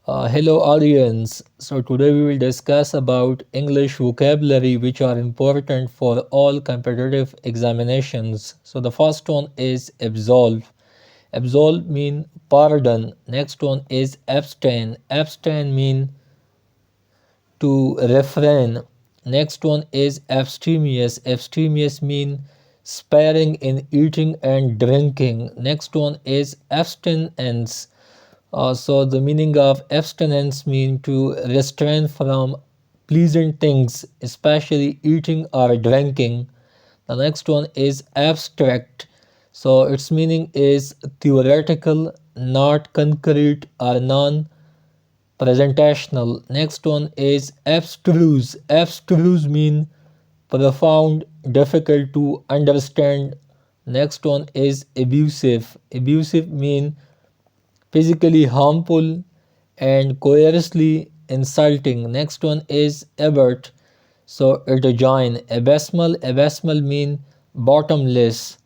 Hello audience. So today we will discuss about English vocabulary which are important for all competitive examinations. So the first one is absolve. Absolve mean pardon. Next one is abstain. Abstain mean to refrain. Next one is abstemious. Abstemious mean sparing in eating and drinking. Next one is abstinence. So the meaning of abstinence mean to restrain from pleasant things, especially eating or drinking. The next one is abstract. So its meaning is theoretical, not concrete or non presentational. Next one is abstruse. Abstruse mean profound, difficult to understand. Next one is abusive. Abusive mean physically harmful and coercively insulting. Next one is abert. So join abysmal. Abysmal mean bottomless.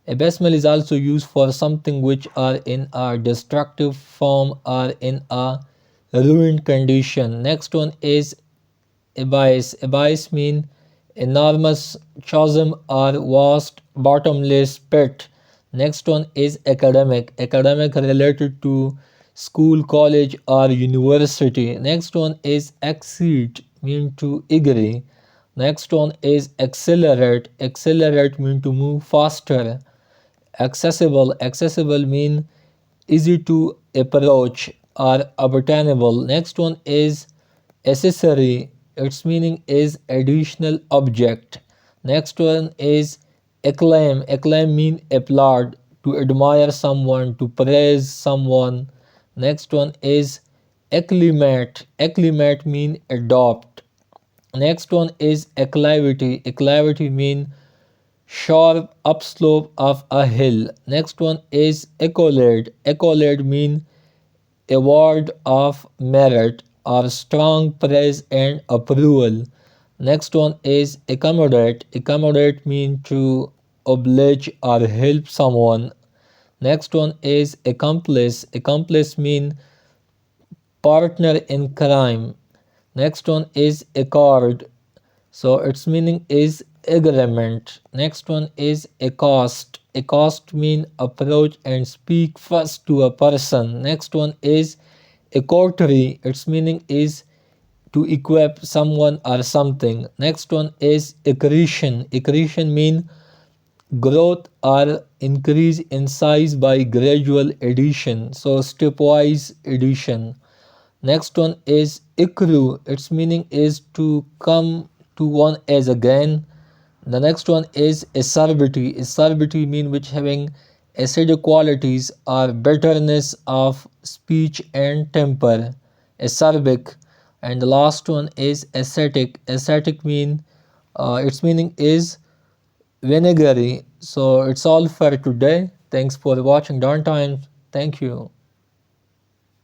Abysmal is also used for something which are in a destructive form or in a ruined condition. Next one is abyss. Abyss mean enormous chasm or vast bottomless pit. Next one is academic. Academic related to school, college or university. Next one is exceed mean to agree. Next one is accelerate. Accelerate mean to move faster. Accessible. Accessible mean easy to approach or obtainable. Next one is accessory. Its meaning is additional object. Next one is acclaim. Acclaim mean applaud, to admire someone, to praise someone. Next one is acclimate. Acclimate mean adopt. Next one is acclivity. Acclivity mean sharp upslope of a hill. Next one is accolade. Accolade mean award of merit or strong praise and approval. Next one is accommodate. Accommodate mean to oblige or help someone. Next one is accomplice. Accomplice mean partner in crime. Next one is accord. So its meaning is agreement. Next one is accost. Accost mean approach and speak first to a person. Next one is equatory. Its meaning is to equip someone or something. Next one is accretion. Accretion mean growth or increase in size by gradual addition. So stepwise addition. Next one is accrue. Its meaning is to come to one as again. The next one is acerbity. Acerbity mean which having acidic qualities or bitterness of speech and temper. Acerbic. And the last one is ascetic. Ascetic mean its meaning is vinegary. So it's all for today. Thanks for watching Downtime. Thank you.